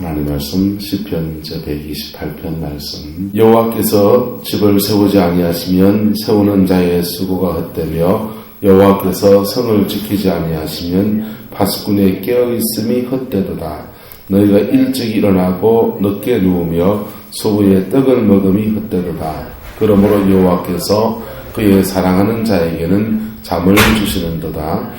하나님 말씀 시편 128편 말씀. 여호와께서 집을 세우지 아니하시면 세우는 자의 수고가 헛되며 여호와께서 성을 지키지 아니하시면 파수꾼의 깨어있음이 헛되도다. 너희가 일찍 일어나고 늦게 누우며 소부의 떡을 먹음이 헛되도다. 그러므로 여호와께서 그의 사랑하는 자에게는 잠을 주시는도다.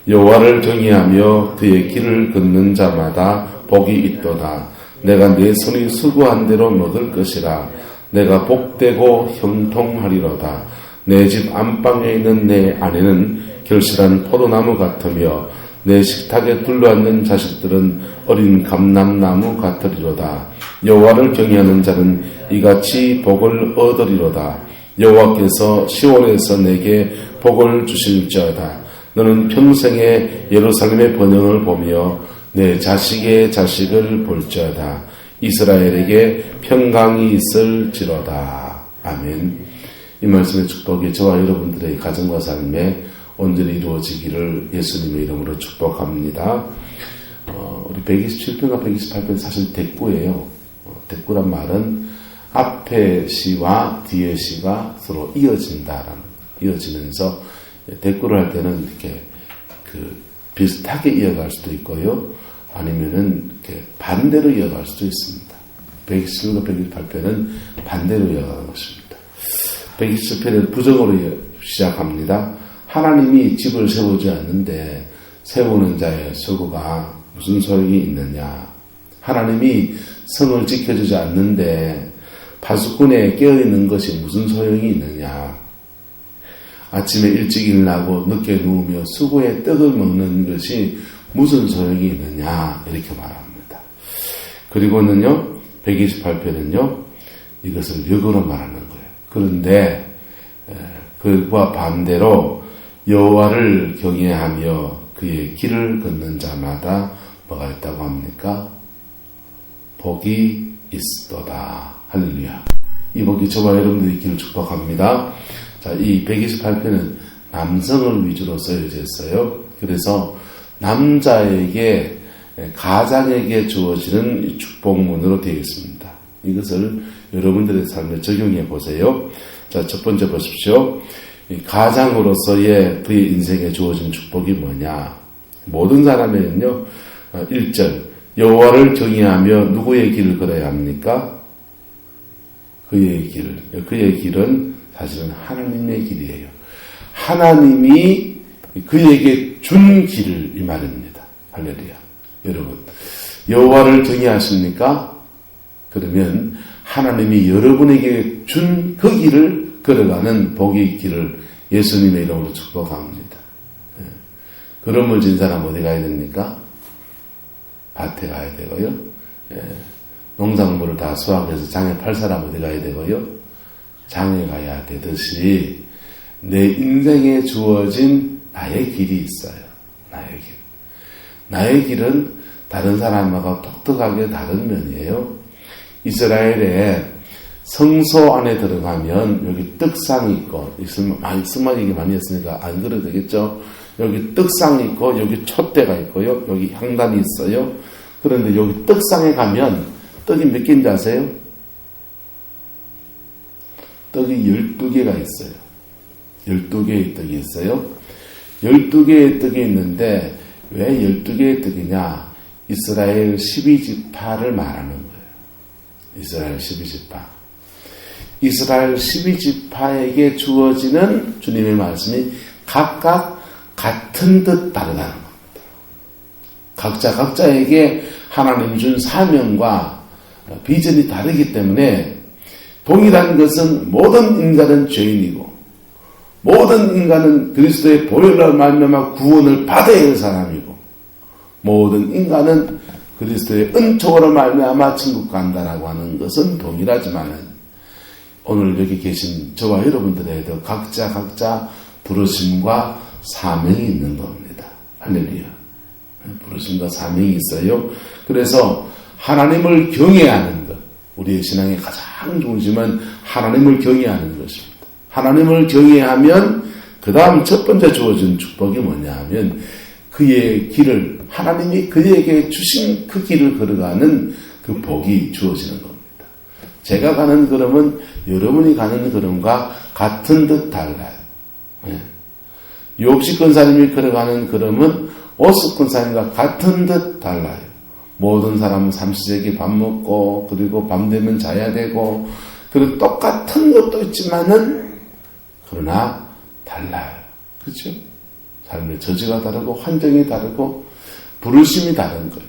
여호와를 경외하며 그의 길을 걷는 자마다 복이 있도다. 내가 내 손이 수고한 대로 먹을 것이라. 내가 복되고 형통하리로다. 내 집 안방에 있는 내 아내는 결실한 포도나무 같으며 내 식탁에 둘러앉는 자식들은 어린 감람나무 같으리로다. 여호와를 경외하는 자는 이같이 복을 얻으리로다. 여호와께서 시온에서 내게 복을 주실지어다. 너는 평생에 예루살렘의 번영을 보며 내 자식의 자식을 볼지어다. 이스라엘에게 평강이 있을지로다. 아멘. 이 말씀의 축복이 저와 여러분들의 가정과 삶에 온전히 이루어지기를 예수님의 이름으로 축복합니다. 우리 127편과 128편 사실 대꾸예요. 대꾸란 말은 앞에 시와 뒤에 시가 서로 이어지면서 대꾸를 할 때는 이렇게 비슷하게 이어갈 수도 있고요. 아니면은 이렇게 반대로 이어갈 수도 있습니다. 127편과 128편은 반대로 이어가는 것입니다. 127편은 부정으로 시작합니다. 하나님이 집을 세우지 않는데 세우는 자의 수고가 무슨 소용이 있느냐. 하나님이 성을 지켜주지 않는데 파수꾼에 깨어있는 것이 무슨 소용이 있느냐. 아침에 일찍 일어나고 늦게 누우며 수고의 떡을 먹는 것이 무슨 소용이 있느냐. 이렇게 말합니다. 그리고는요 128편은요 이것을 역으로 말하는 거예요. 그런데 그와 반대로 여호와를 경외하며 그의 길을 걷는 자마다 뭐가 있다고 합니까? 복이 있도다. 할렐루야. 이 복이 저와 여러분들의 길을 축복합니다. 자, 이 128편은 남성을 위주로 쓰여져 있어요. 그래서 남자에게, 가장에게 주어지는 축복문으로 되어 있습니다. 이것을 여러분들의 삶에 적용해 보세요. 자, 첫 번째 보십시오. 가장으로서의 그의 인생에 주어진 축복이 뭐냐. 모든 사람에는요, 1절, 여호와를 경외하며 누구의 길을 걸어야 합니까? 그의 길. 그의 길은 사실은 하나님의 길이에요. 하나님이 그에게 준 길을 이 말입니다. 할렐루야. 여러분, 여호와를 경외하십니까? 그러면 하나님이 여러분에게 준 그 길을 걸어가는 복의 길을 예수님의 이름으로 축복합니다. 그럼을 진 사람 어디 가야 됩니까? 밭에 가야 되고요. 농작물을 다 수확해서 장에 팔 사람 어디 가야 되고요. 장에 가야 되듯이 내 인생에 주어진 나의 길이 있어요. 나의 길. 나의 길은 다른 사람하고 독특하게 다른 면이에요. 이스라엘의 성소 안에 들어가면 여기 떡상이 있고, 스마 얘기 많이 했으니까 안 그래도 되겠죠? 여기 떡상이 있고, 여기 촛대가 있고요. 여기 향단이 있어요. 그런데 여기 떡상에 가면 떡이 몇 개인지 아세요? 떡이 12개가 있어요. 12개의 떡이 있어요. 12개의 떡이 있는데 왜 12개의 떡이냐? 이스라엘 12지파를 말하는 거예요. 이스라엘 12지파. 이스라엘 12지파에게 주어지는 주님의 말씀이 각각 같은 듯 다르다는 겁니다. 각자에게 하나님 준 사명과 비전이 다르기 때문에 동일한 것은 모든 인간은 죄인이고 모든 인간은 그리스도의 보혈로 말미암아 구원을 받아야 할 사람이고 모든 인간은 그리스도의 은총으로 말미암아 천국 간다라고 하는 것은 동일하지만 오늘 여기 계신 저와 여러분들에도 각자 부르심과 사명이 있는 겁니다. 할렐루야. 부르심과 사명이 있어요. 그래서 하나님을 경외하는 것, 우리의 신앙의 가장 중심은 하나님을 경외하는 것입니다. 하나님을 경외하면 그 다음 첫 번째 주어진 축복이 뭐냐 하면 그의 길을, 하나님이 그에게 주신 그 길을 걸어가는 그 복이 주어지는 겁니다. 제가 가는 걸음은 여러분이 가는 걸음과 같은 듯 달라요. 욥시 권사님이 걸어가는 걸음은 오스 권사님과 같은 듯 달라요. 모든 사람은 삼시세끼 밥 먹고 그리고 밤 되면 자야 되고 그리고 똑같은 것도 있지만은 그러나 달라요. 그렇죠? 삶의 저지가 다르고 환경이 다르고 부르심이 다른 거예요.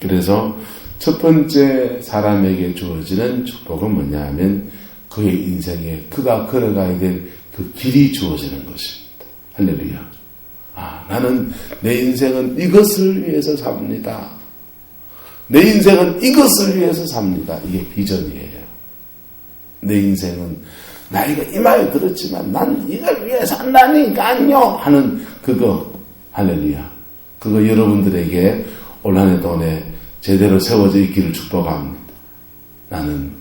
그래서 첫 번째 사람에게 주어지는 축복은 뭐냐 하면 그의 인생에 그가 걸어가야 될 그 길이 주어지는 것입니다. 할렐루야. 나는 내 인생은 이것을 위해서 삽니다. 내 인생은 이것을 위해서 삽니다. 이게 비전이에요. 내 인생은 나이가 이마에 들었지만 난 이걸 위해 산다니까요 하는 그거. 할렐루야. 그거 여러분들에게 올 한 해 동안에 제대로 세워져 있기를 축복합니다. 나는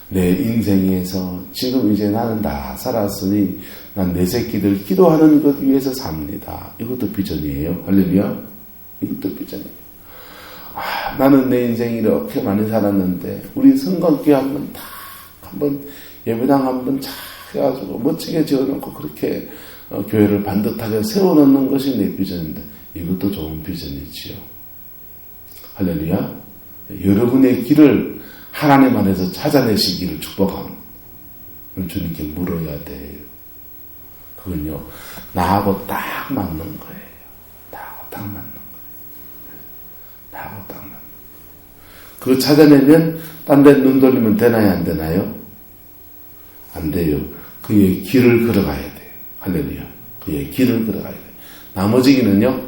내 인생에서 지금 이제 나는 다 살았으니 난 내 새끼들 기도하는 것 위해서 삽니다. 이것도 비전이에요. 할렐루야. 이것도 비전이에요. 나는 내 인생 이렇게 많이 살았는데 우리 성관교회 한번 예배당 한번 착 해가지고 멋지게 지어놓고 그렇게 교회를 반듯하게 세워놓는 것이 내 비전인데 이것도 좋은 비전이지요. 할렐루야. 여러분의 길을 하나님 안에서 찾아내시기를 축복합니다. 주님께 물어야 돼요. 그건요, 나하고 딱 맞는 거예요. 나하고 딱 맞는 거예요. 나하고 딱 맞는 거예요. 그거 찾아내면 딴 데 눈 돌리면 되나요? 안 되나요? 안 돼요. 그의 길을 걸어가야 돼요. 할렐루야. 그의 길을 걸어가야 돼요. 나머지기는요,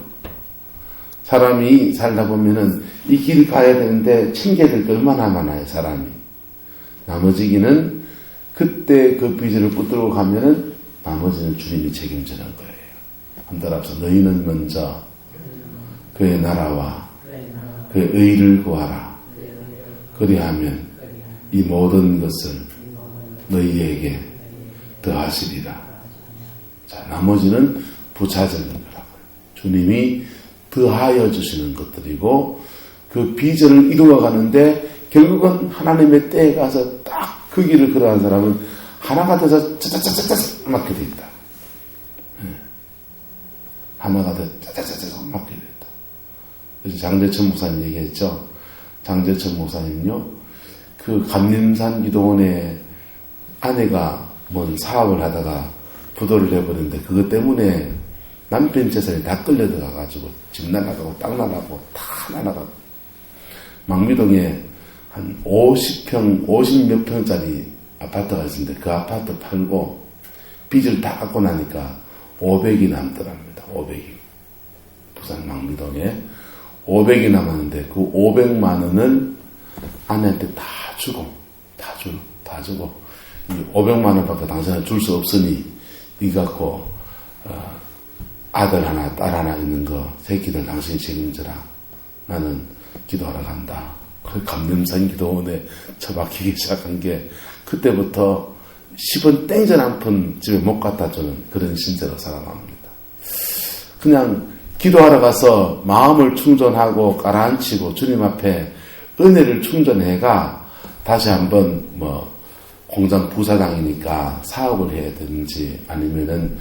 사람이 살다 보면은 이 길 가야 되는데 챙겨야 될 게 얼마나 많아요, 사람이. 나머지기는 그때 그 비전을 붙들고 가면은 나머지는 주님이 책임지는 거예요. 한달 앞서 너희는 먼저 그의 나라와 그의 의를 구하라. 그리하면 이 모든 것을 너희에게 더하시리라. 자, 나머지는 부차적인 거라고요. 주님이 더하여 주시는 것들이고 그 비전을 이루어가는데 결국은 하나님의 때에 가서 딱 그 길을 걸어간 사람은 하나가 돼서 짜자자자자 맞게 돼 있다. 하나가 돼서 짜자자자 맞게 돼 있다. 그래서 장재천 목사님 얘기했죠. 장재천 목사님요, 그 감림산 기도원의 아내가 뭔 사업을 하다가 부도를 내버렸는데 그것 때문에 남편 재산이 다 끌려 들어가가지고 집 날아가고 땅 날아가고 다 날아가고 망미동에 한 50몇 평짜리 아파트가 있었는데 그 아파트 팔고 빚을 다 갚고 나니까 500이 남더랍니다. 500이. 부산 망미동에 500이 남았는데 그 500만 원은 아내한테 다 주고 이 500만 원밖에 당신은 줄 수 없으니 이거 갖고 아들 하나 딸 하나 있는 거 새끼들 당신이 책임져라. 나는 기도하러 간다. 그 감림산 기도원에 처박히기 시작한 게 그때부터 10원 땡전 한 푼 집에 못 갖다 주는 그런 신세로 살아갑니다. 그냥 기도하러 가서 마음을 충전하고 가라앉히고 주님 앞에 은혜를 충전해가 다시 한번 공장 부사장이니까 사업을 해야 되는지 아니면은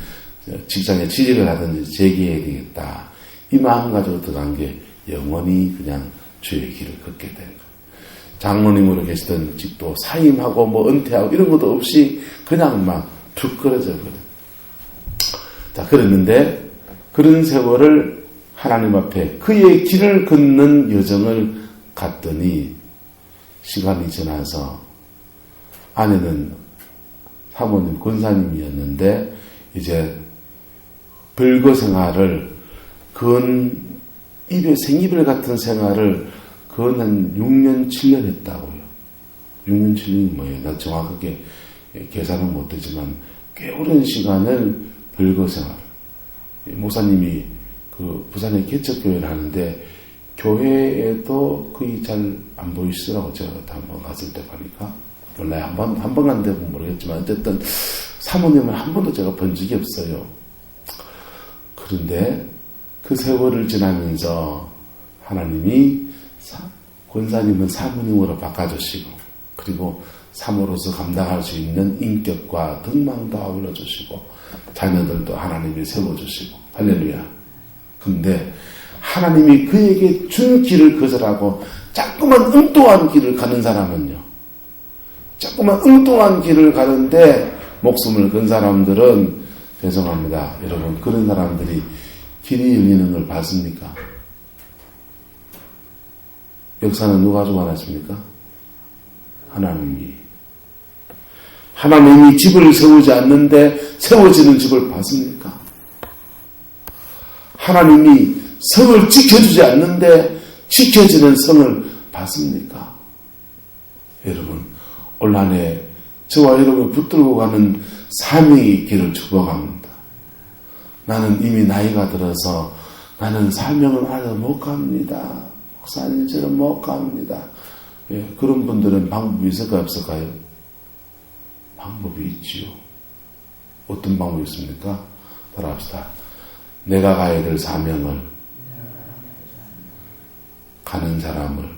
직장에 취직을 하든지 재기해야 되겠다. 이 마음 가지고 들어간 게 영원히 그냥 주의 길을 걷게 된 거예요. 장로님으로 계시던 집도 사임하고 은퇴하고 이런 것도 없이 그냥 막 툭 끊어져 버려요. 자, 그랬는데 그런 세월을 하나님 앞에 그의 길을 걷는 여정을 갔더니 시간이 지나서 아내는 사모님 권사님이었는데 이제 별거 생활을 입에 생이별 같은 생활을 한 6년, 7년 했다고요. 6년, 7년이 뭐예요? 난 정확하게 계산은 못하지만 꽤 오랜 시간을 별거 생활. 목사님이 그 부산에 개척교회를 하는데 교회에도 거의 잘 안 보이시더라고. 제가 한번 갔을 때 보니까. 원래 한 번 간 데는 모르겠지만 어쨌든 사모님을 한 번도 제가 본 적이 없어요. 그런데 그 세월을 지나면서 하나님이 권사님은 사모님으로 바꿔주시고, 그리고 사모로서 감당할 수 있는 인격과 등망도 아울러 주시고, 자녀들도 하나님이 세워주시고, 할렐루야. 근데 하나님이 그에게 준 길을 거절하고 자꾸만 엉뚱한 길을 가는 사람은요, 자꾸만 엉뚱한 길을 가는데 목숨을 건 사람들은, 죄송합니다 여러분, 그런 사람들이 길이 열리는 걸 봤습니까? 역사는 누가 주관하십니까? 하나님이 집을 세우지 않는데 세워지는 집을 봤습니까? 하나님이 성을 지켜주지 않는데 지켜지는 성을 봤습니까? 여러분, 올 한 해 저와 여러분을 붙들고 가는 사명의 길을 축복합니다. 나는 이미 나이가 들어서 나는 사명을 알아 못 갑니다. 목사님처럼 못 갑니다. 예, 그런 분들은 방법이 있을까요, 없을까요? 방법이 있지요. 어떤 방법이 있습니까? 따라합시다. 내가 가야 될 사명을 가는 사람을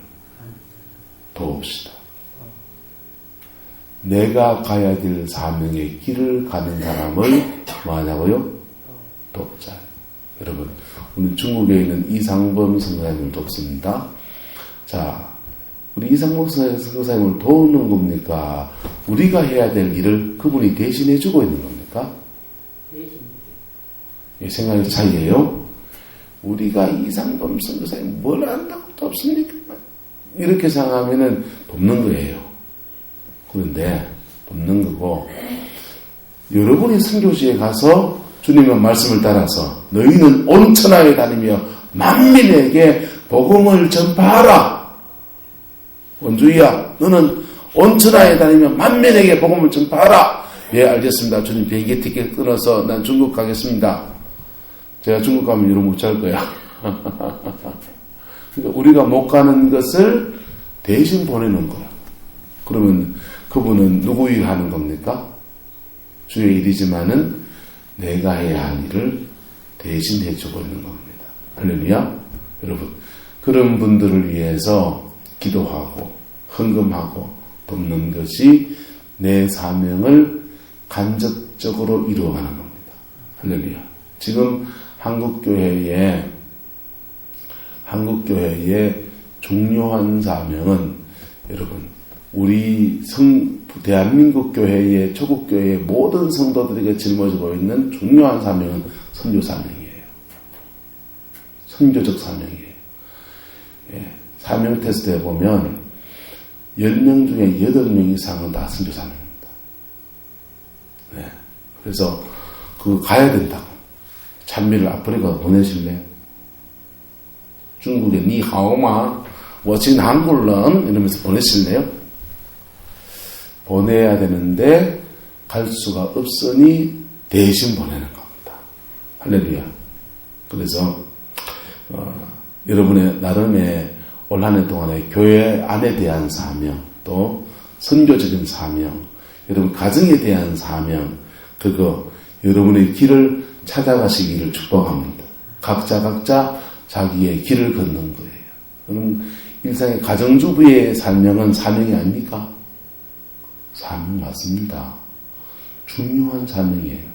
도웁시다. 내가 가야 될 사명의 길을 가는 사람을 뭐 하냐고요? 돕자. 여러분, 오늘 중국에 있는 이상범 선생님을 돕습니다. 자, 우리 이상범 선생님을 도우는 겁니까? 우리가 해야 될 일을 그분이 대신해 주고 있는 겁니까? 이 생각의 차이예요. 우리가 이상범 선생님 뭘 안다고 돕습니까? 이렇게 생각하면은 돕는 거예요. 그런데 돕는 거고, 여러분이 선교지에 가서 주님의 말씀을 따라서 너희는 온 천하에 다니며 만민에게 복음을 전파하라. 원주희야, 너는 온 천하에 다니며 만민에게 복음을 전파하라. 예, 알겠습니다. 주님 비행기 티켓 끊어서 난 중국 가겠습니다. 제가 중국 가면 이러면 못 잘 거야. 그러니까 우리가 못 가는 것을 대신 보내는 거야. 그러면 그분은 누구 일 하는 겁니까? 주의 일이지만은 내가 해야 할 일을 대신 해주고 있는 겁니다. 할렐루야. 여러분, 그런 분들을 위해서 기도하고 헌금하고 돕는 것이 내 사명을 간접적으로 이루어가는 겁니다. 할렐루야. 지금 한국교회의 중요한 사명은, 여러분, 우리 대한민국 교회의, 초국교회의 모든 성도들에게 짊어지고 있는 중요한 사명은 선교 사명이에요. 선교적 사명이에요. 예, 사명 테스트에 보면 10명 중에 8명 이상은 다 선교 사명입니다. 네, 그래서 가야 된다고. 찬미를 아프리카 보내실래요? 중국에 니하오마, 워칭 한국런 이러면서 보내실래요? 보내야 되는데 갈 수가 없으니 대신 보내는 겁니다. 할렐루야. 그래서 여러분의 나름의 올 한 해 동안의 교회 안에 대한 사명, 또 선교적인 사명, 여러분 가정에 대한 사명, 그거 여러분의 길을 찾아가시기를 축복합니다. 각자 자기의 길을 걷는 거예요. 여러분, 일상의 가정주부의 사명은 사명이 아닙니까? 사명 맞습니다. 중요한 사명이에요.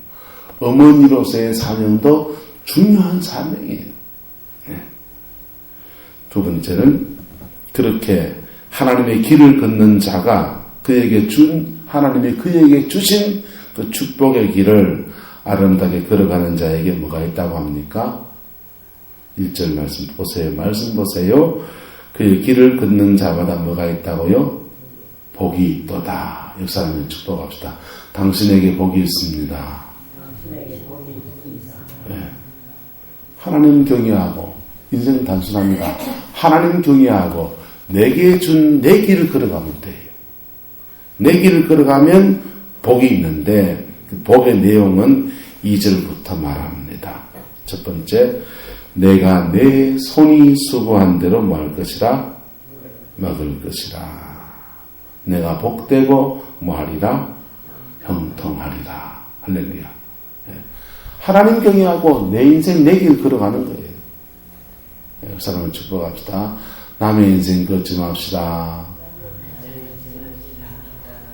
어머니로서의 사명도 중요한 사명이에요. 네. 두 번째는 그렇게 하나님의 길을 걷는 자가 하나님이 그에게 주신 그 축복의 길을 아름답게 걸어가는 자에게 뭐가 있다고 합니까? 1절 말씀 보세요. 그의 길을 걷는 자마다 뭐가 있다고요? 복이 있도다. 역사하면 축복합시다. 당신에게 복이 있습니다. 네. 하나님 경외하고, 인생은 단순합니다. 하나님 경외하고 내게 준 내 길을 걸어가면 돼요. 내 길을 걸어가면 복이 있는데 그 복의 내용은 2절부터 말합니다. 첫 번째, 내가 내 손이 수고한 대로 뭐 할 것이라? 먹을 것이라. 내가 복되고 뭐 하리라? 형통하리라. 할렐루야. 네. 하나님 경외하고 내 인생 내 길 걸어가는 거예요. 네, 그 사람을 축복합시다. 남의 인생 걷지 맙시다.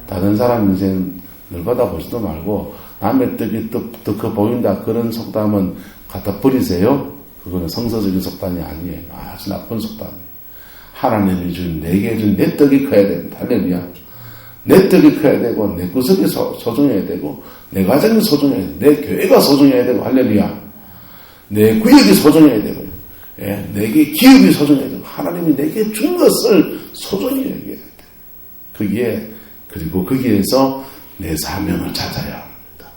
다른 사람 인생 늘받아 보지도 말고 남의 떡이 더 커 보인다 그런 속담은 갖다 버리세요. 그거는 성서적인 속담이 아니에요. 아주 나쁜 속담이에요. 하나님이 준 내게 준 내 떡이 커야 됩니다. 할렐루야. 내 떡이 커야 되고 내 구석이 소중해야 되고 내 가정이 소중해야 되고 내 교회가 소중해야 되고 할렐루야. 내 구역이 소중해야 되고 예, 내게 기업이 소중해야 되고 하나님이 내게 준 것을 소중히 여겨야 돼. 그리고 거기에서 내 사명을 찾아야 합니다.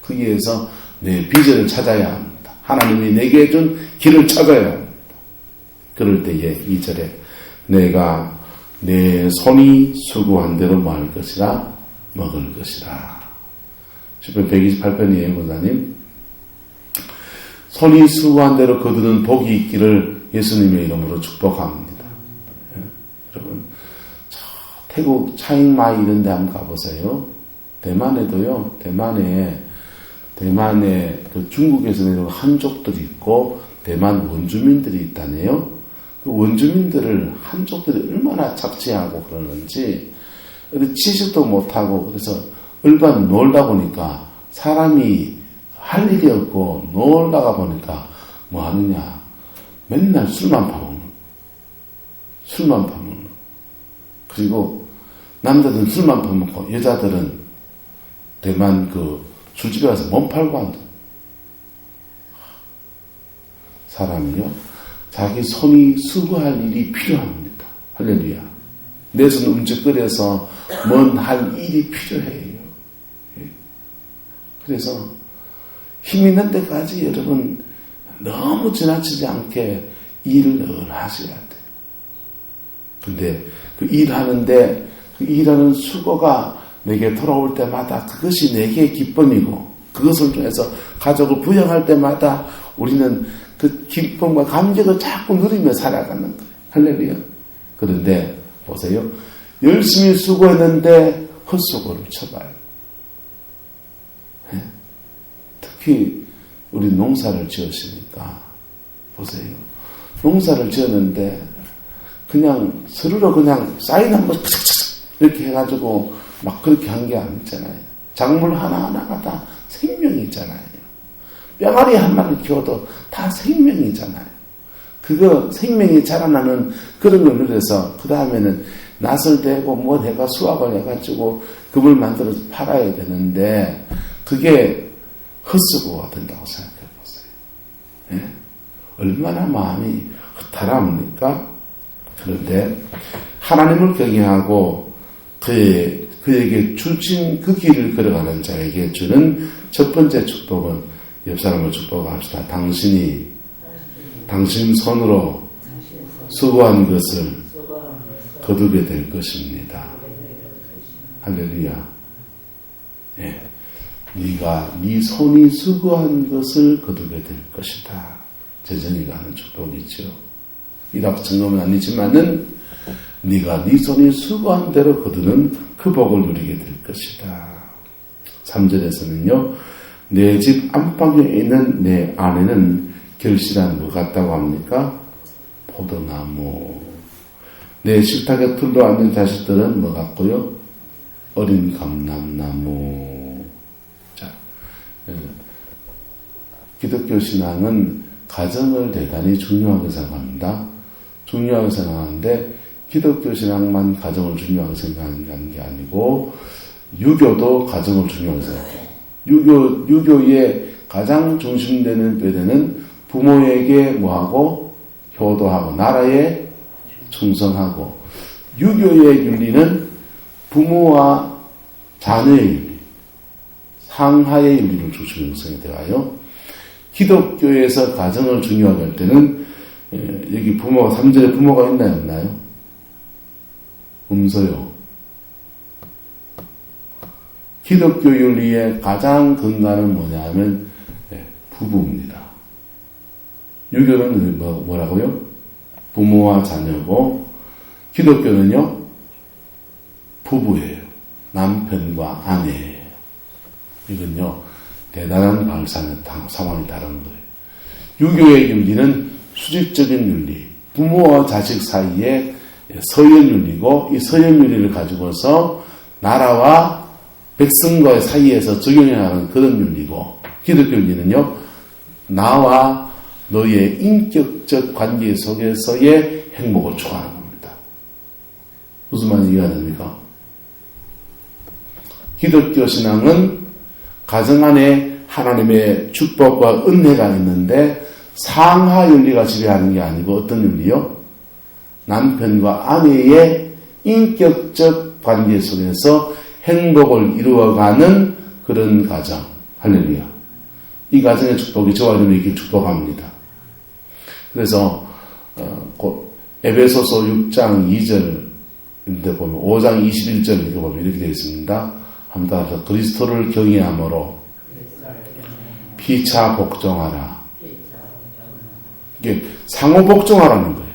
거기에서 내 비전을 찾아야 합니다. 하나님이 내게 준 길을 찾아야 합니다. 그럴 때에 2절에 내가 내 손이 수고한 대로 뭐 할 것이라 먹을 것이라. 10편 128편이에요, 권사님. 손이 수고한 대로 거두는 복이 있기를 예수님의 이름으로 축복합니다. 예? 여러분, 태국 차잉마이 이런 데 한번 가보세요. 대만에도요, 대만에 그 중국에서 내려온 한족들이 있고 대만 원주민들이 있다네요. 그 원주민들을 한족들이 얼마나 착취하고 그러는지 취직도 못하고 그래서 일반 놀다 보니까 사람이 할 일이 없고 놀다가 보니까 뭐 하느냐 맨날 술만 파먹는 그리고 남자들은 술만 파먹고 여자들은 대만 그 술집에 가서 몸 팔고 한다. 사람이요 자기 손이 수고할 일이 필요합니다. 할렐루야. 내 손 움직거려서 뭔 할 일이 필요해요. 그래서 힘 있는 데까지 여러분 너무 지나치지 않게 일을 하셔야 돼요. 근데 그 일하는데 그 일하는 수고가 내게 돌아올 때마다 그것이 내게 기쁨이고 그것을 통해서 가족을 부양할 때마다 우리는 그 기쁨과 감격을 자꾸 누리며 살아가는 거예요. 할렐루야. 그런데 보세요. 열심히 수고했는데 헛수고를 쳐봐요. 네? 특히 우리 농사를 지었으니까 보세요. 농사를 지었는데 그냥 서류로 그냥 사인 한번 이렇게 해가지고 막 그렇게 한 게 아니잖아요. 작물 하나하나가 다 생명이잖아요. 뼈마리 한 마리 키워도 다 생명이잖아요. 그거 생명이 자라나는 그런 걸 누려서 그 다음에는 낫을 대고 뭐 내가 수확을 해가지고 금을 만들어서 팔아야 되는데 그게 헛수고가 된다고 생각해 보세요. 예? 얼마나 마음이 허탈합니까? 그런데 하나님을 경외하고 그에게 주신 그 길을 걸어가는 자에게 주는 첫 번째 축복은 옆 사람을 축복합시다. 당신 손으로 수고한 것을 거두게 될 것입니다. 할렐루야. 예. 네 손이 수고한 것을 거두게 될 것이다. 재정이가 하는 축복이죠. 일확천금은 아니지만은 네가 네 손이 수고한 대로 거두는 그 복을 누리게 될 것이다. 3절에서는요. 내 집 안방에 있는 내 아내는 결실한 것 같다고 합니까? 포도나무. 내 식탁에 둘러 앉은 자식들은 뭐 같고요? 어린 감람나무. 자, 기독교 신앙은 가정을 대단히 중요하게 생각합니다. 중요하게 생각하는데 기독교 신앙만 가정을 중요하게 생각하는 게 아니고 유교도 가정을 중요하게 생각해요. 유교의 가장 중심되는 뼈대는 부모에게 뭐하고 효도하고 나라에 충성하고 유교의 윤리는 부모와 자녀의 윤리, 상하의 윤리를 중심으로 형성이 되어요. 기독교에서 가정을 중요하게 할 때는 여기 부모가 3절에 부모가 있나요? 없나요? 없어요. 기독교 윤리의 가장 근간은 뭐냐 하면 부부입니다. 유교는 뭐라고요? 부모와 자녀고 기독교는요 부부예요. 남편과 아내예요. 이건요 대단한 발상의 상황이 다른 거예요. 유교의 윤리는 수직적인 윤리, 부모와 자식 사이에 서열윤리고, 이 서열윤리를 가지고서 나라와 백성과의 사이에서 적용해가는 그런 윤리고, 기독교 윤리는요, 나와 너의 인격적 관계 속에서의 행복을 추구하는 겁니다. 무슨 말인지 이해가 됩니까? 기독교 신앙은 가정 안에 하나님의 축복과 은혜가 있는데 상하 윤리가 지배하는 게 아니고 어떤 윤리요? 남편과 아내의 인격적 관계 속에서 행복을 이루어가는 그런 가정. 할렐루야. 이 가정의 축복이 저와 여러분이 있길 축복합니다. 그래서 에베소서 6장 2절인데 보면 5장 21절 읽어보면 이렇게 되어 있습니다. 한번 따라서 그리스도를 경외함으로 피차 복종하라. 이게 상호 복종하라는 거예요.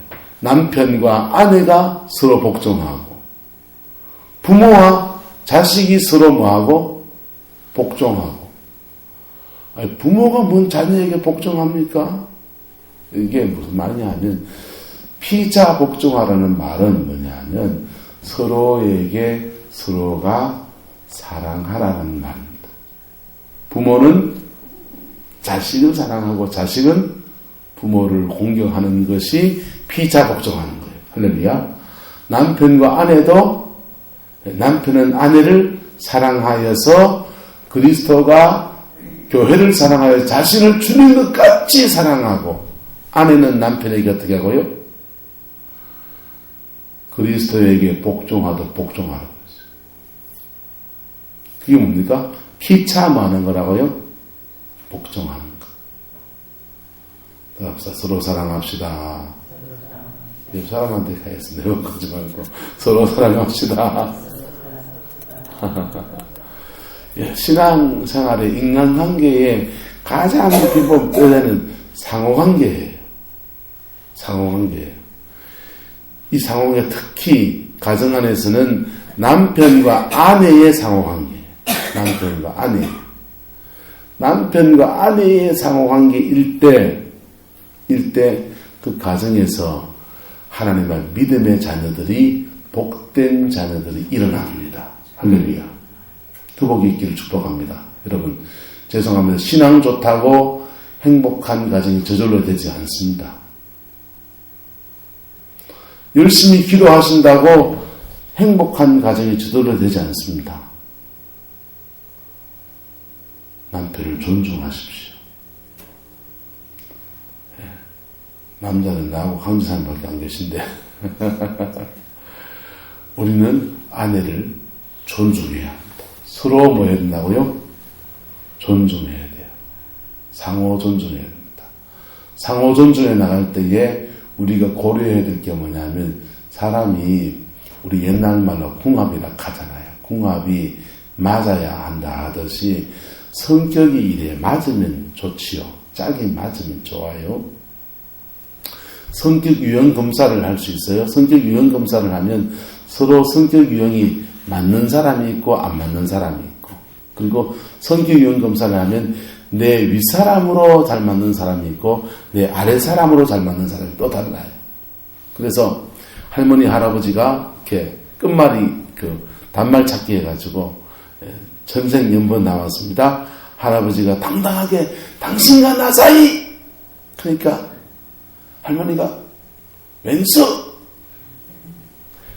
남편과 아내가 서로 복종하고 부모와 자식이 서로 뭐하고 복종하고. 아니, 부모가 뭔 자녀에게 복종합니까? 이게 무슨 말이냐면 피차 복종하라는 말은 뭐냐면 서로에게 서로가 사랑하라는 말입니다. 부모는 자식을 사랑하고 자식은 부모를 공경하는 것이 피차 복종하는 거예요. 할렐루야. 남편과 아내도 남편은 아내를 사랑하여서 그리스도가 교회를 사랑하여 자신을 주는 것 같이 사랑하고, 아내는 남편에게 어떻게 하고요? 그리스도에게 복종하도록 복종하라고 했어요. 그게 뭡니까? 피차하는 거라고요? 복종하는 거. 서로 사랑합시다. 옆 사람한테 가야지. 내가 그러지 말고 서로 사랑합시다. 신앙생활의 인간관계에 가장 비법되는 상호관계예요. 상호관계예요. 이 상호관계 특히 가정 안에서는 남편과 아내의 상호관계. 남편과 아내. 남편과 아내의 상호관계일 때 그 가정에서 하나님의 믿음의 자녀들이 복된 자녀들이 일어납니다. 할렐루야. 그 복이 있기를 축복합니다. 여러분, 죄송합니다. 신앙 좋다고 행복한 가정이 저절로 되지 않습니다. 열심히 기도하신다고 행복한 가정이 저절로 되지 않습니다. 남편을 존중하십시오. 남자는 나하고 강지사님밖에 안 계신데 우리는 아내를 존중해야 합니다. 서로 뭐 해야 된다고요? 존중해야 돼요. 상호 존중해야 됩니다. 상호 존중해 나갈 때에 우리가 고려해야 될 게 뭐냐면, 사람이 우리 옛날 말로 궁합이라 하잖아요. 궁합이 맞아야 한다 하듯이 성격이 이래 맞으면 좋지요. 짝이 맞으면 좋아요. 성격 유형 검사를 할 수 있어요. 성격 유형 검사를 하면 서로 성격 유형이 맞는 사람이 있고 안 맞는 사람이 있고, 그리고 성격 유형 검사를 하면 내 윗사람으로 잘 맞는 사람이 있고 내 아랫사람으로 잘 맞는 사람이 또 달라요. 그래서 할머니 할아버지가 이렇게 끝말이 단말 찾기 해가지고 천생연분 나왔습니다. 할아버지가 당당하게 당신과 나 사이, 그러니까 할머니가 왼수,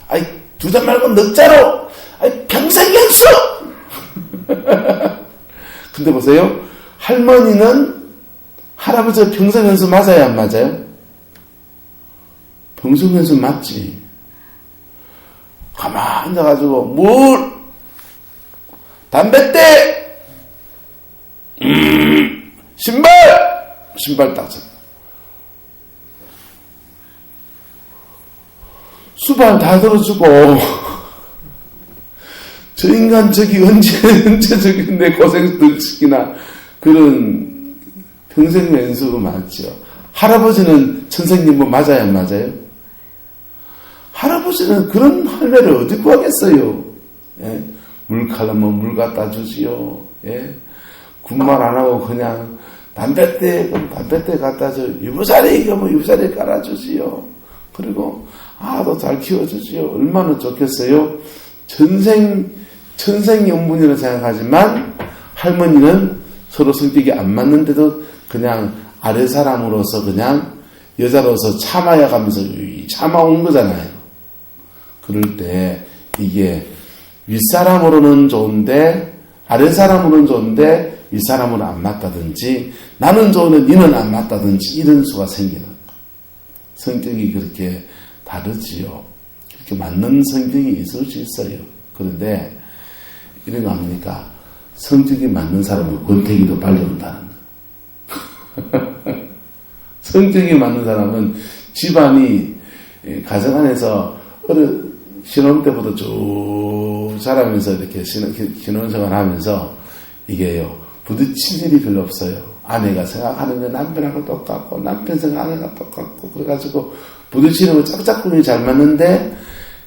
아이 두 잔 말고 넉 자로, 아이 평생 연수. 근데 보세요, 할머니는 할아버지가 평생 연수 맞아요, 안 맞아요? 평생 연수 맞지. 가만 앉아가지고 물, 담뱃대, 신발 딱 쳤다. 수발 다 들어주고 저 인간 저기 언제 저기 내 고생 덜 시키나, 그런 평생 연수가 맞죠. 할아버지는 천생연분 맞아요, 안 맞아요? 할아버지는 그런 할례를 어디 구하겠어요? 예? 물 칼라면 물 갖다 주지요. 예? 군말 안 하고 그냥 담뱃대 갖다 줘. 유부사리 이거 뭐 유부사리 깔아주지요. 그리고 아도 잘 키워주지요. 얼마나 좋겠어요. 천생연분이라고 생각하지만 할머니는 서로 성격이 안 맞는데도 그냥 아래 사람으로서 그냥 여자로서 참아야 가면서 참아온 거잖아요. 그럴 때 이게 윗사람으로는 좋은데 아랫사람으로는 좋은데 윗사람으로는 안 맞다든지 나는 좋은데 니는 안 맞다든지 이런 수가 생기는 거예요. 성격이 그렇게 다르지요. 그렇게 맞는 성격이 있을 수 있어요. 그런데 이런 거 아닙니까? 성격이 맞는 사람은 권태기도 빨리 온다는 거예요. 성격이 맞는 사람은 집안이 가정 안에서 신혼 때부터 쭉 자라면서 이렇게 신혼생활 하면서 이게요, 부딪힐 일이 별로 없어요. 아내가 생각하는 게 남편하고 똑같고, 남편 생각하는 게 똑같고, 그래가지고 부딪히는 거 짝짝꿍이 잘 맞는데,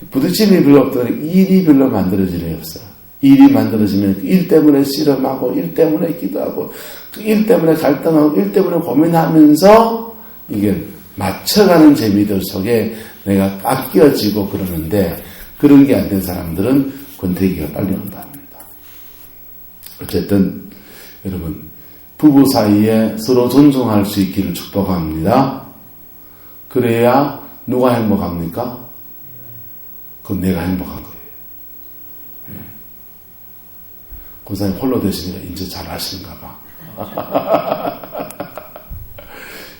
부딪히는 일이 별로 없더니 일이 별로 만들어질 일이 없어요. 일이 만들어지면 그 일 때문에 씨름하고, 일 때문에 기도하고, 그 일 때문에 갈등하고, 일 때문에 고민하면서 이게 맞춰가는 재미들 속에 내가 깎여지고 그러는데, 그런 게 안 된 사람들은 권태기가 빨리 온다 합니다. 어쨌든 여러분, 부부 사이에 서로 존중할 수 있기를 축복합니다. 그래야 누가 행복합니까? 그건 내가 행복한 거예요. 고사님 홀로 되시니까 이제 잘 아시는가 봐.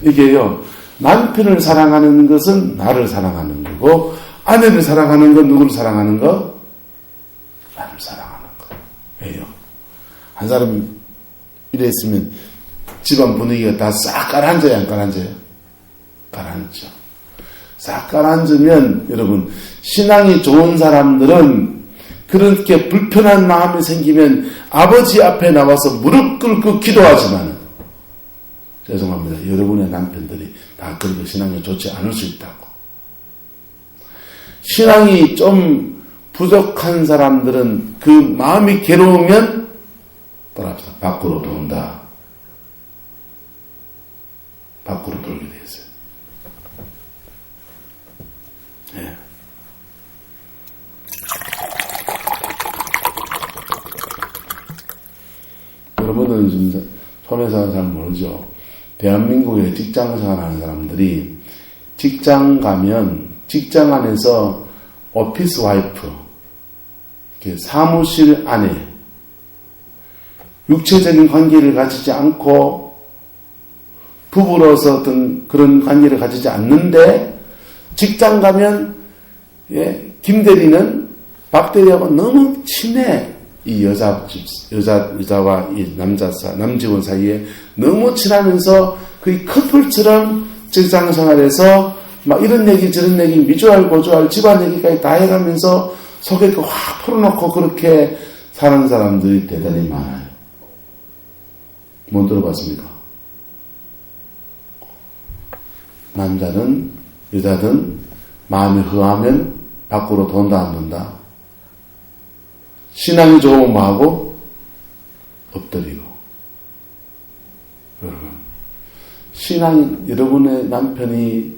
이게요, 남편을 사랑하는 것은 나를 사랑하는 거고, 아내를 사랑하는 건 누구를 사랑하는 거? 나를 사랑하는 거예요. 왜요? 한 사람이 이래 있으면 집안 분위기가 다 싹 가라앉아요, 안 가라앉아요? 가라앉죠. 싹 가라앉으면 여러분, 신앙이 좋은 사람들은 그렇게 불편한 마음이 생기면 아버지 앞에 나와서 무릎 꿇고 기도하지만, 죄송합니다, 여러분의 남편들이 다 그렇게 신앙이 좋지 않을 수 있다고. 신앙이 좀 부족한 사람들은 그 마음이 괴로우면 따라합시다. 밖으로 돈다. 밖으로 돌게 돼 있어요. 예. 여러분은 지금 손해사는 잘 모르죠. 대한민국에 직장 생활하는 사람들이 직장 가면 직장 안에서 오피스 와이프, 사무실 안에 육체적인 관계를 가지지 않고 부부로서 어떤 그런 관계를 가지지 않는데 직장 가면 김대리는 박대리하고 너무 친해. 이 여자와 이 남직원 사이에 너무 친하면서 거의 커플처럼 직장 생활에서 막 이런 얘기 저런 얘기 미주알 고주알 집안 얘기까지 다 해가면서 속에 확 풀어놓고 그렇게 사는 사람들이 대단히 많아요. 못 들어봤습니까? 남자는 여자든 마음이 허하면 밖으로 돈다 안 돈다? 신앙이 좋으면 뭐하고? 엎드리고. 여러분, 신앙, 여러분의 남편이,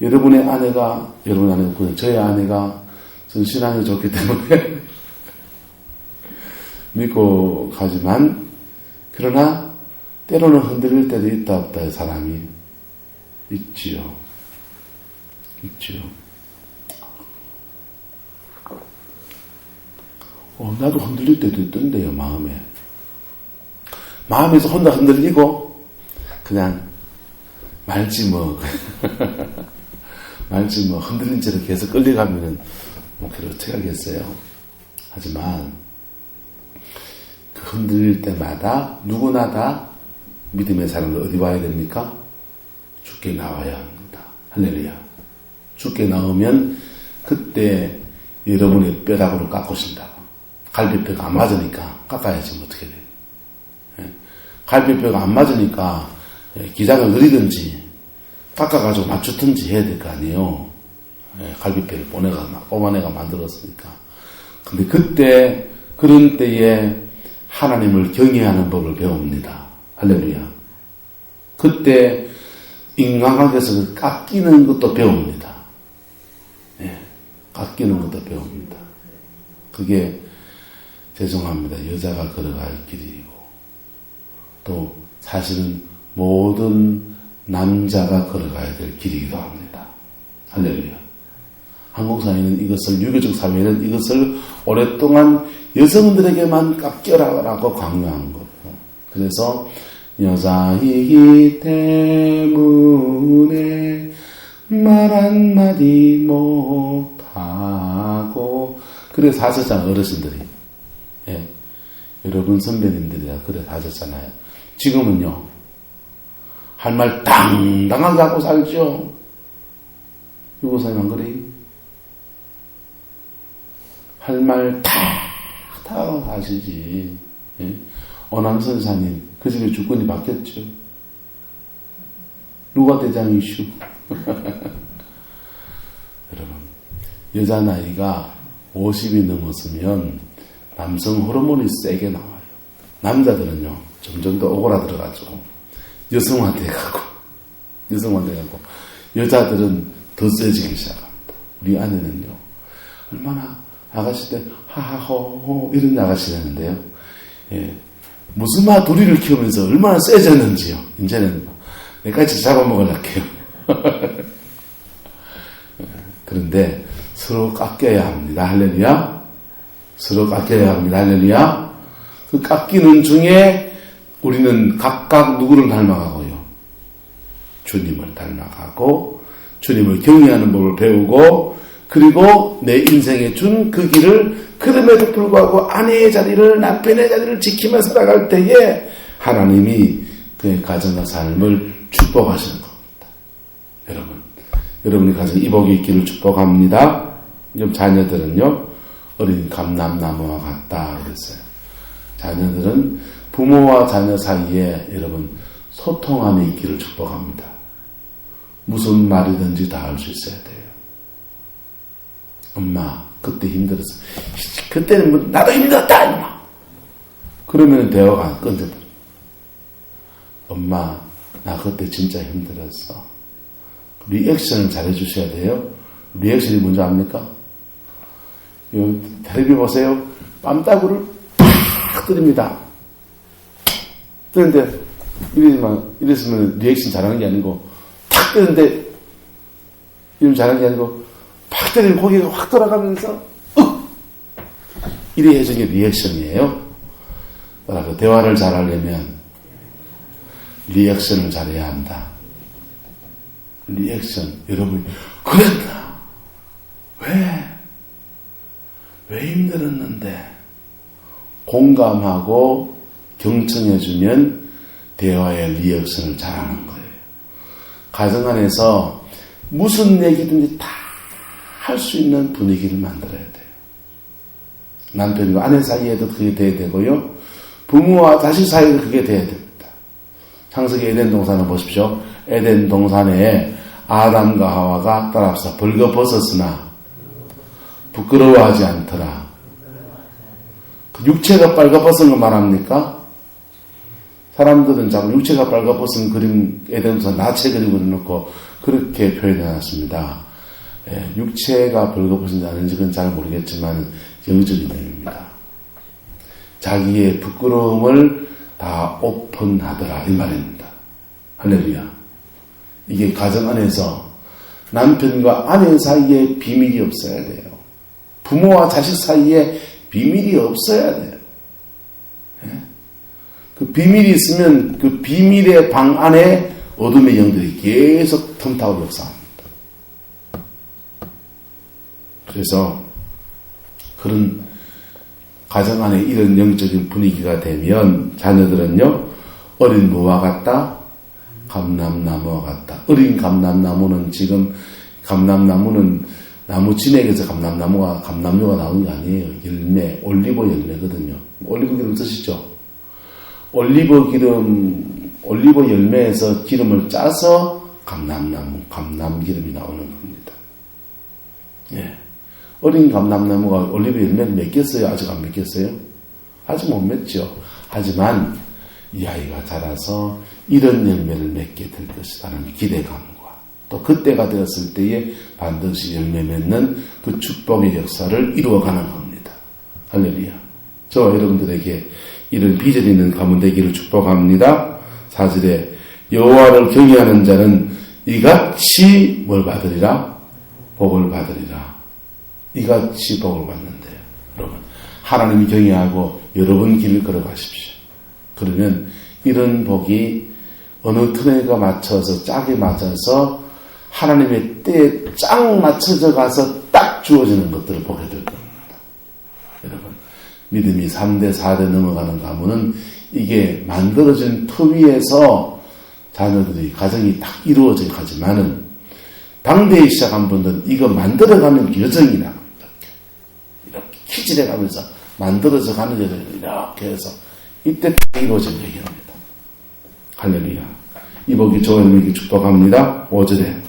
여러분의 아내가, 여러분의 아내가, 저의 아내가, 전 신앙이 좋기 때문에 믿고 가지만, 그러나 때로는 흔들릴 때도 있다 없다 사람이 있지요. 나도 흔들릴 때도 있던데요, 마음에. 마음에서 혼자 흔들리고, 그냥, 말지 뭐. 흔들린 채로 계속 끌려가면은, 그걸 어떻게 하겠어요. 하지만, 그 흔들릴 때마다 누구나 다 믿음의 사람을 어디 와야 됩니까? 주께 나와야 합니다. 할렐루야. 주께 나오면, 그때 여러분의 뼈다구를 깎으신다고. 갈비뼈가 안 맞으니까 깎아야지 뭐 어떻게 돼. 갈비뼈가 안 맞으니까 기장을 그리든지 깎아가지고 맞추든지 해야 될 거 아니에요. 갈비뼈를 뽑아내가 만들었으니까. 근데 그때 그런 때에 하나님을 경외하는 법을 배웁니다. 할렐루야. 그때 인간관계에서 깎이는 것도 배웁니다. 깎이는 것도 배웁니다. 그게 죄송합니다. 여자가 걸어갈 길이고 또 사실은 모든 남자가 걸어가야 될 길이기도 합니다. 할렐루야. 한국 사회는 이것을, 유교적 사회는 이것을 오랫동안 여성들에게만 깎여라라고 강요한 거예요. 그래서 여자이기 때문에 말 한마디 못하고 그래서 하셨잖아요. 어르신들이. 예. 여러분 선배님들이라 그래 하셨잖아요. 지금은요. 할 말 당당하게 하고 살죠. 유고사님 안 그래요? 할 말 다 하시지. 예? 어남선사님 그 집에 주권이 바뀌었죠. 누가 대장이슈? 여러분 여자 나이가 50이 넘었으면 남성 호르몬이 세게 나와요. 남자들은요 점점 더 오그라들어가지고 여성화돼 가고 여자들은 더 세지기 시작합니다. 우리 아내는요 얼마나 아가씨 때 하하호호 이런 아가씨라는데요. 예. 무스마 둘이를 키우면서 얼마나 세졌는지요. 이제는 내까지 잡아먹으려고요. 그런데 서로 깎여야 합니다. 할렐루야. 서로 깎여야 합니다. 할렐루야. 그 깎이는 중에 우리는 각각 누구를 닮아가고요. 주님을 닮아가고 주님을 경외하는 법을 배우고 그리고 내 인생에 준 그 길을 그럼에도 불구하고 아내의 자리를 남편의 자리를 지키며 살아갈 때에 하나님이 그의 가정과 삶을 축복하시는 겁니다. 여러분의 가정에 이복이 있기를 축복합니다. 그럼 자녀들은요 어린 감람나무와 같다 그랬어요. 자녀들은 부모와 자녀 사이에 여러분 소통함이 있기를 축복합니다. 무슨 말이든지 다 할 수 있어야 돼요. 엄마 그때 힘들었어. 그때는 뭐 나도 힘들었다 임마. 그러면 대화가 끊겨버려. 엄마 나 그때 진짜 힘들었어. 리액션을 잘해주셔야 돼요. 리액션이 뭔지 압니까? 텔레비 보세요. 뺨따구를 팍 때립니다. 그런데 이랬으면 리액션 잘하는 게 아니고 탁 때리는데 이러면 잘하는 게 아니고 팍 때리면 고개가 확 돌아가면서 이래 해주는 게 리액션이에요. 따라서 대화를 잘하려면 리액션을 잘해야 한다. 리액션. 여러분 그랬나? 왜 힘들었는데? 공감하고 경청해주면 대화의 리액션을 잘하는 거예요. 가정 안에서 무슨 얘기든지 다 할 수 있는 분위기를 만들어야 돼요. 남편과 아내 사이에도 그게 돼야 되고요. 부모와 자식 사이에도 그게 돼야 됩니다. 창세기 에덴 동산을 보십시오. 에덴 동산에 아담과 하와가 따라합시다. 벌거벗었으나 부끄러워하지 않더라. 그 육체가 빨가벗은 거 말합니까? 사람들은 자꾸 육체가 빨가벗은 그림 에덴 동산 나체 그림을 놓고 그렇게 표현해놨습니다. 예, 육체가 벌거벗은지 아닌지 그건 잘 모르겠지만 영적인 의미입니다. 자기의 부끄러움을 다 오픈하더라 이 말입니다. 할렐루야. 이게 가정 안에서 남편과 아내 사이에 비밀이 없어야 돼요. 부모와 자식 사이에 비밀이 없어야 돼요. 예? 그 비밀이 있으면 그 비밀의 방 안에 어둠의 영들이 계속 틈타고 역사합니다. 그래서 그런 가정 안에 이런 영적인 분위기가 되면 자녀들은요 어린 무와 같다, 감람나무와 같다. 어린 감람나무는 지금 감람나무는 나무 진액에서 감람류가 나온 게 아니에요. 열매, 올리브 열매거든요. 올리브 기름 쓰시죠? 올리브 열매에서 기름을 짜서 감람기름이 나오는 겁니다. 예. 어린 감람나무가 올리브 열매를 맺겠어요? 아직 안 맺겠어요? 아직 못 맺죠. 하지만 이 아이가 자라서 이런 열매를 맺게 될 것이라는 기대감과 또 그때가 되었을 때에 반드시 열매 맺는 그 축복의 역사를 이루어가는 겁니다. 할렐루야. 저와 여러분들에게 이런 비전 있는 가문 되기를 축복합니다. 4절에 여호와를 경외하는 자는 이같이 뭘 받으리라? 복을 받으리라. 이같이 복을 받는데요. 여러분, 하나님 경외하고 여러분 길을 걸어가십시오. 그러면 이런 복이 어느 틈에가 맞춰서 짝에 맞아서 하나님의 때에 짝 맞춰져 가서 딱 주어지는 것들을 보게 될 겁니다. 여러분, 믿음이 3대 4대 넘어가는 가문은 이게 만들어진 터 위에서 자녀들이 가정이 딱 이루어져 가지만은 당대에 시작한 분들은 이거 만들어가는 여정이라고 이렇게 키질해 가면서 만들어져 가는 여정을 이렇게 해서 이때 딱 이루어진 얘기입니다. 할렐루야. 이 복이 저와 여러분에게 축복합니다. 5절에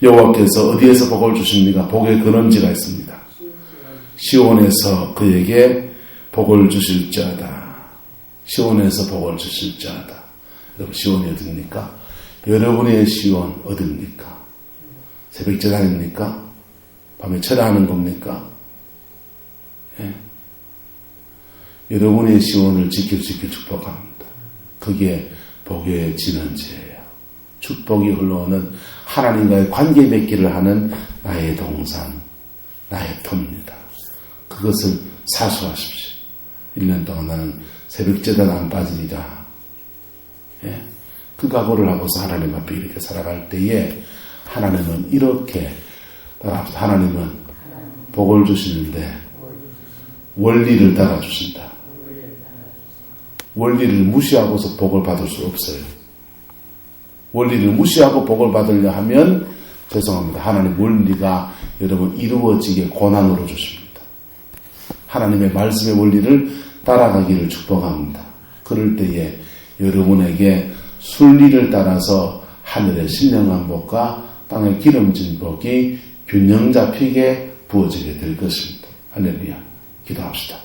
여호와께서 어디에서 복을 주십니까? 복의 근원지가 있습니다. 시온에서 그에게 복을 주실지어다. 시온에서 복을 주실지어다. 여러분, 시온이 어디입니까? 여러분의 시온 어디입니까? 새벽재단입니까? 밤에 철야하는 겁니까? 예. 여러분의 시온을 지킬 수 있게 축복합니다. 그게 복의 진원지예요. 축복이 흘러오는 하나님과의 관계 맺기를 하는 나의 동산, 나의 터입니다. 그것을 사수하십시오. 1년 동안 나는 새벽재단 안 빠지리라. 예? 그 각오를 하고서 하나님 앞에 이렇게 살아갈 때에 하나님은 이렇게 하나님은 복을 주시는데 원리를 따라 주신다. 원리를 무시하고서 복을 받을 수 없어요. 원리를 무시하고 복을 받으려 하면 죄송합니다. 하나님 원리가 여러분 이루어지게 고난으로 주십니다. 하나님의 말씀의 원리를 따라가기를 축복합니다. 그럴 때에 여러분에게 순리를 따라서 하늘의 신령한 복과 땅의 기름진 복이 균형 잡히게 부어지게 될 것입니다. 할렐루야. 기도합시다.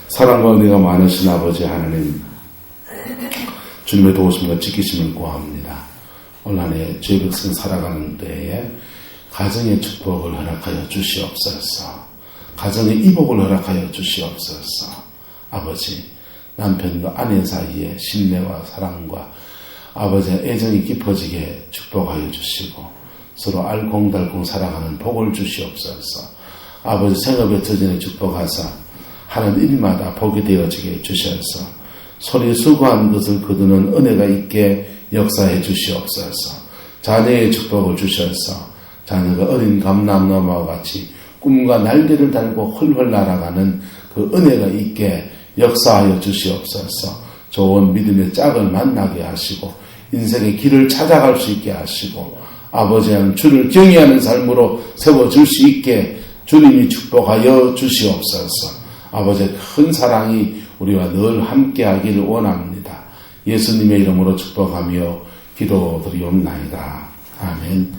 사랑과 은혜가 많으신 아버지 하나님, 주님의 도우심과 지키심을 구합니다. 오늘 한 해 죄 백성 살아가는 데에 가정의 축복을 허락하여 주시옵소서. 가정의 이복을 허락하여 주시옵소서. 아버지, 남편과 아내 사이에 신뢰와 사랑과 아버지의 애정이 깊어지게 축복하여 주시고 서로 알콩달콩 살아가는 복을 주시옵소서. 아버지 생업의 터전에 축복하사 하는 일마다 복이 되어지게 주셔서 손이 수고한 것을 거두는 은혜가 있게 역사해 주시옵소서. 자녀의 축복을 주셔서 자녀가 어린 감람나무와 같이 꿈과 날개를 달고 헐헐 날아가는 그 은혜가 있게 역사하여 주시옵소서. 좋은 믿음의 짝을 만나게 하시고 인생의 길을 찾아갈 수 있게 하시고 아버지는 주를 경외하는 삶으로 세워줄 수 있게 주님이 축복하여 주시옵소서. 아버지의 큰 사랑이 우리와 늘 함께하기를 원합니다. 예수님의 이름으로 축복하며 기도드리옵나이다. 아멘.